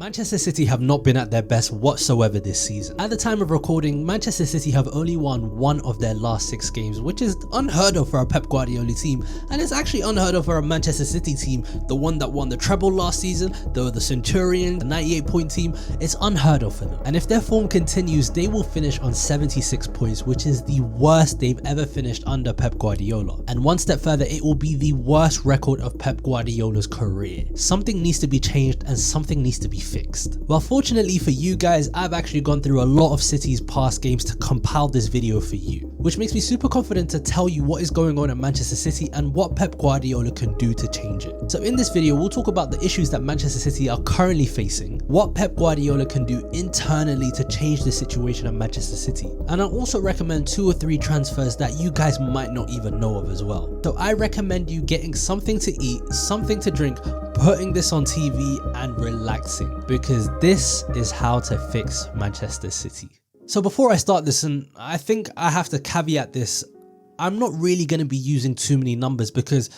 Manchester City have not been at their best whatsoever this season. At the time of recording, Manchester City have only won one of their last 6 games, which is unheard of for a Pep Guardiola team, and it's actually unheard of for a Manchester City team, the one that won the treble last season, the Centurion, the 98-point team. It's unheard of for them. And if their form continues, they will finish on 76 points, which is the worst they've ever finished under Pep Guardiola. And one step further, it will be the worst record of Pep Guardiola's career. Something needs to be changed and something needs to be fixed. Well, fortunately for you guys, I've actually gone through a lot of City's past games to compile this video for you, which makes me super confident to tell you what is going on at Manchester City and what Pep Guardiola can do to change it. So in this video, we'll talk about the issues that Manchester City are currently facing, what Pep Guardiola can do internally to change the situation at Manchester City, and I'll also recommend 2 or 3 transfers that you guys might not even know of as well. So I recommend you getting something to eat, something to drink, putting this on TV and relaxing, because this is how to fix Manchester City. So before I start this, and I think I have to caveat this, I'm not really going to be using too many numbers because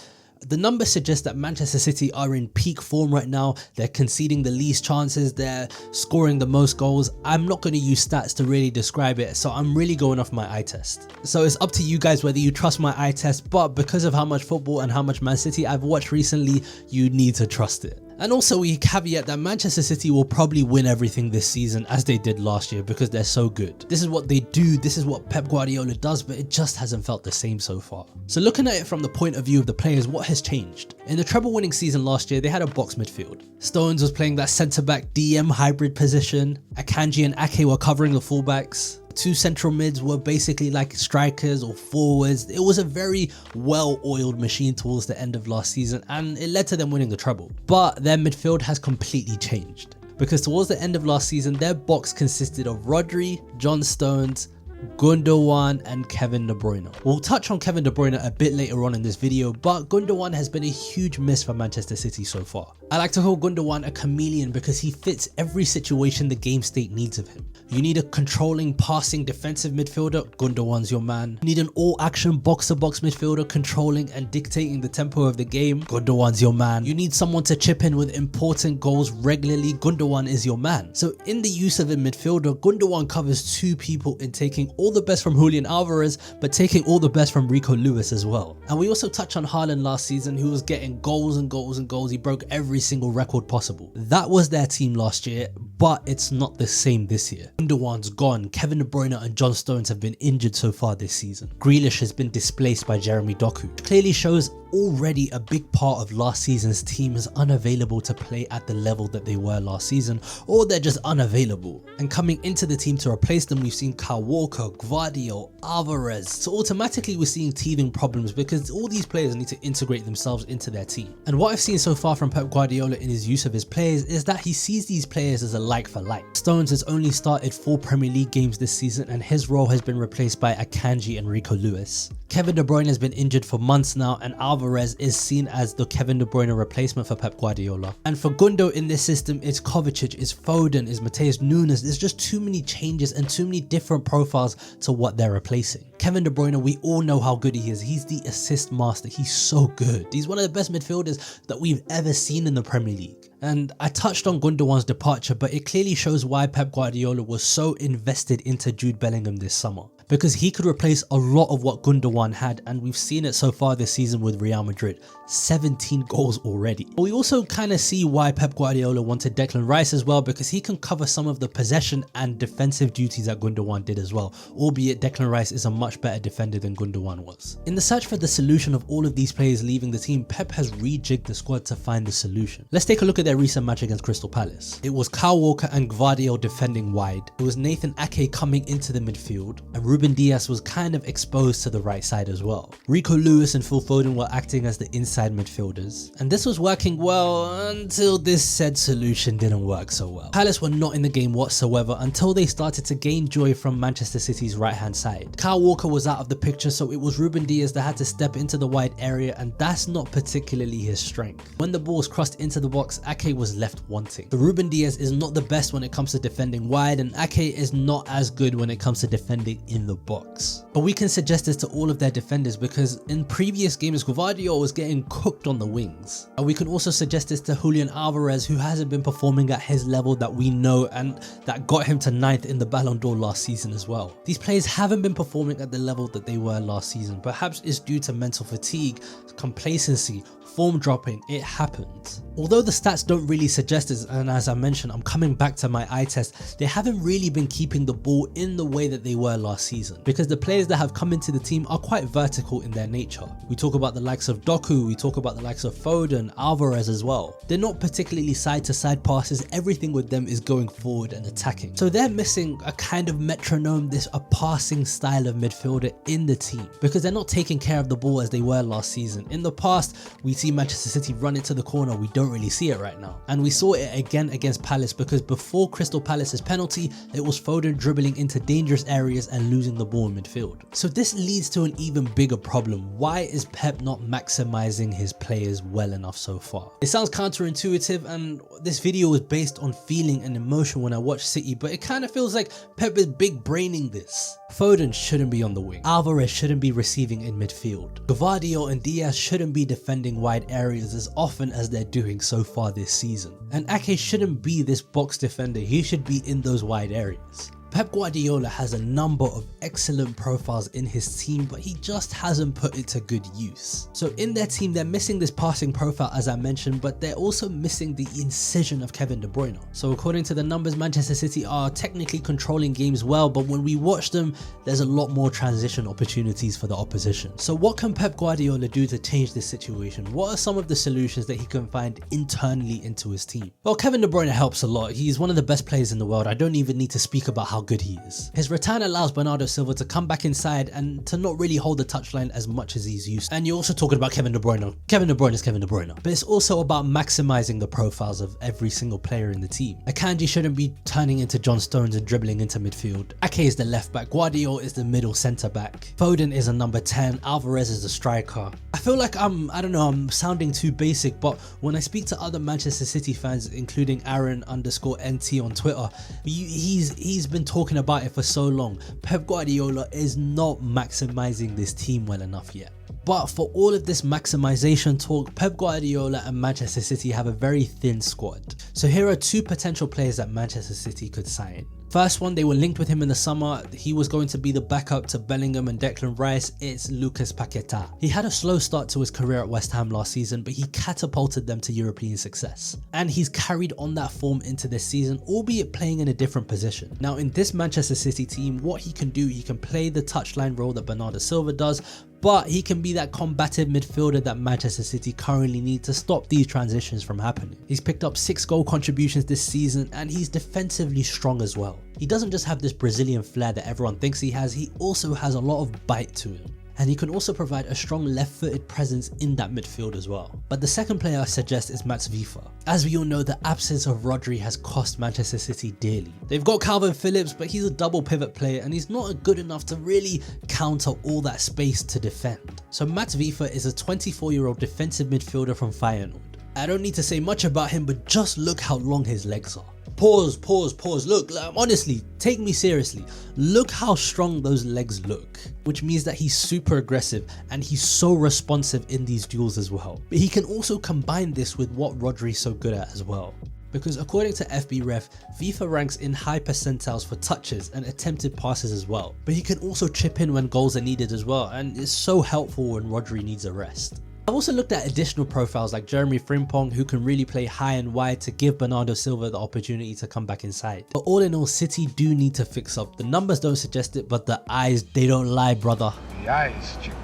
the numbers suggest that Manchester City are in peak form right now. They're conceding the least chances, they're scoring the most goals. I'm not going to use stats to really describe it, so I'm really going off my eye test. So it's up to you guys whether you trust my eye test, but because of how much football and how much Man City I've watched recently, you need to trust it. And also we caveat that Manchester City will probably win everything this season as they did last year because they're so good. This is what they do, this is what Pep Guardiola does, but it just hasn't felt the same so far. So looking at it from the point of view of the players, what has changed? In the treble winning season last year, they had a box midfield. Stones was playing that centre-back DM hybrid position. Akanji and Ake were covering the fullbacks. 2 central mids were basically like strikers or forwards. It was a very well-oiled machine towards the end of last season, and it led to them winning the treble. But their midfield has completely changed, because towards the end of last season, their box consisted of Rodri, John Stones, Gundogan and Kevin De Bruyne. We'll touch on Kevin De Bruyne a bit later on in this video, but Gundogan has been a huge miss for Manchester City so far. I like to call Gundogan a chameleon because he fits every situation the game state needs of him. You need a controlling, passing, defensive midfielder, Gundogan's your man. You need an all-action box-to-box midfielder controlling and dictating the tempo of the game, Gundogan's your man. You need someone to chip in with important goals regularly, Gundogan is your man. So in the use of a midfielder, Gundogan covers 2 people in taking all the best from Julian Alvarez, but taking all the best from Rico Lewis as well. And we also touched on Haaland last season, who was getting goals and goals and goals. He broke every single record possible. That was their team last year, but it's not the same this year. Gundogan's gone. Kevin De Bruyne and John Stones have been injured so far this season. Grealish has been displaced by Jeremy Doku. Clearly shows already a big part of last season's team is unavailable to play at the level that they were last season, or they're just unavailable. And coming into the team to replace them, we've seen Kyle Walker, Gvardiol, Alvarez. So automatically we're seeing teething problems because all these players need to integrate themselves into their team. And what I've seen so far from Pep Guardiola in his use of his players is that he sees these players as a like for like. Stones has only started 4 Premier League games this season and his role has been replaced by Akanji and Rico Lewis. Kevin De Bruyne has been injured for months now, and Alvarez is seen as the Kevin De Bruyne replacement for Pep Guardiola. And for Gundo in this system, it's Kovacic, it's Foden, it's Mateus Nunes. There's just too many changes and too many different profiles to what they're replacing. Kevin De Bruyne, we all know how good he is. He's the assist master. He's so good. He's one of the best midfielders that we've ever seen in the Premier League. And I touched on Gundogan's departure, but it clearly shows why Pep Guardiola was so invested into Jude Bellingham this summer. Because he could replace a lot of what Gundogan had, and we've seen it so far this season with Real Madrid. 17 goals already. We also kind of see why Pep Guardiola wanted Declan Rice as well, because he can cover some of the possession and defensive duties that Gundogan did as well, albeit Declan Rice is a much better defender than Gundogan was. In the search for the solution of all of these players leaving the team, Pep has rejigged the squad to find the solution. Let's take a look at their recent match against Crystal Palace. It was Kyle Walker and Gvardiol defending wide. It was Nathan Ake coming into the midfield, and Ruben Dias was kind of exposed to the right side as well. Rico Lewis and Phil Foden were acting as the inside midfielders, and this was working well until this said solution didn't work so well. Palace were not in the game whatsoever until they started to gain joy from Manchester City's right hand side. Kyle Walker was out of the picture, so it was Ruben Dias that had to step into the wide area, and that's not particularly his strength. When the ball was crossed into the box, Ake was left wanting. The Ruben Dias is not the best when it comes to defending wide, and Ake is not as good when it comes to defending in in the box. But we can suggest this to all of their defenders because in previous games Gvardiol was getting cooked on the wings. And we can also suggest this to Julian Alvarez, who hasn't been performing at his level that we know and that got him to 9th in the Ballon d'Or last season as well. These players haven't been performing at the level that they were last season. Perhaps it's due to mental fatigue, complacency, form dropping. It happens. Although the stats don't really suggest this, and as I mentioned, I'm coming back to my eye test, they haven't really been keeping the ball in the way that they were last season because the players that have come into the team are quite vertical in their nature. We talk about the likes of Doku, we talk about the likes of Foden, Alvarez as well. They're not particularly side to side passes, everything with them is going forward and attacking. So they're missing a kind of metronome, a passing style of midfielder in the team because they're not taking care of the ball as they were last season. In the past, we see Manchester City run into the corner, we don't really see it right now. And we saw it again against Palace because before Crystal Palace's penalty, it was Foden dribbling into dangerous areas and losing the ball in midfield. So this leads to an even bigger problem. Why is Pep not maximizing his players well enough so far? It sounds counterintuitive, and this video was based on feeling and emotion when I watched City, but it kind of feels like Pep is big braining this. Foden shouldn't be on the wing. Alvarez shouldn't be receiving in midfield. Gvardiol and Diaz shouldn't be defending wide areas as often as they're doing so far this season. And Ake shouldn't be this box defender, he should be in those wide areas. Pep Guardiola has a number of excellent profiles in his team, but he just hasn't put it to good use. So in their team, they're missing this passing profile as I mentioned, but they're also missing the incision of Kevin De Bruyne. So according to the numbers, Manchester City are technically controlling games well, but when we watch them, there's a lot more transition opportunities for the opposition. So what can Pep Guardiola do to change this situation? What are some of the solutions that he can find internally into his team? Well, Kevin De Bruyne helps a lot. He's one of the best players in the world. I don't even need to speak about how good he is. His return allows Bernardo Silva to come back inside and to not really hold the touchline as much as he's used. And you're also talking about Kevin De Bruyne. Kevin De Bruyne is Kevin De Bruyne. But it's also about maximizing the profiles of every single player in the team. Akanji shouldn't be turning into John Stones and dribbling into midfield. Ake is the left back. Gvardiol is the middle centre back. Foden is a number 10. Alvarez is the striker. I feel like I'm sounding too basic, but when I speak to other Manchester City fans, including Aaron_NT on Twitter, he's been talking about it for so long. Pep Guardiola is not maximizing this team well enough yet. But for all of this maximization talk, Pep Guardiola and Manchester City have a very thin squad. So here are two potential players that Manchester City could sign. First one, they were linked with him in the summer. He was going to be the backup to Bellingham and Declan Rice. It's Lucas Paqueta. He had a slow start to his career at West Ham last season, but he catapulted them to European success. And he's carried on that form into this season, albeit playing in a different position. Now in this Manchester City team, what he can do, he can play the touchline role that Bernardo Silva does, but he can be that combative midfielder that Manchester City currently need to stop these transitions from happening. He's picked up 6 goal contributions this season and he's defensively strong as well. He doesn't just have this Brazilian flair that everyone thinks he has, he also has a lot of bite to him. And he can also provide a strong left-footed presence in that midfield as well. But the second player I suggest is Max Vifa. As we all know, the absence of Rodri has cost Manchester City dearly. They've got Calvin Phillips, but he's a double pivot player and he's not good enough to really counter all that space to defend. So Max Vifa is a 24-year-old defensive midfielder from Feyenoord. I don't need to say much about him, but just look how long his legs are. Pause. Look, honestly, take me seriously. Look how strong those legs look, which means that he's super aggressive and he's so responsive in these duels as well. But he can also combine this with what Rodri's so good at as well. Because according to FBref, Vifa ranks in high percentiles for touches and attempted passes as well. But he can also chip in when goals are needed as well, and is so helpful when Rodri needs a rest. I've also looked at additional profiles like Jeremy Frimpong, who can really play high and wide to give Bernardo Silva the opportunity to come back inside. But all in all, City do need to fix up. The numbers don't suggest it, but the eyes, they don't lie, brother. The eyes, Chico.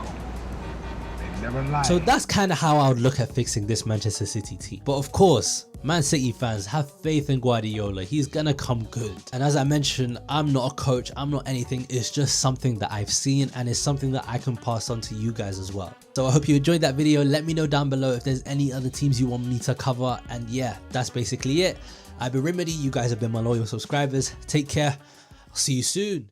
They never lie. So that's kind of how I would look at fixing this Manchester City team. But of course, Man City fans, have faith in Guardiola. He's gonna come good. And as I mentioned, I'm not a coach, I'm not anything. It's just something that I've seen and it's something that I can pass on to you guys as well. So I hope you enjoyed that video. Let me know down below if there's any other teams you want me to cover. And yeah, that's basically it. I've been Rimedi. You guys have been my loyal subscribers. Take care. I'll see you soon.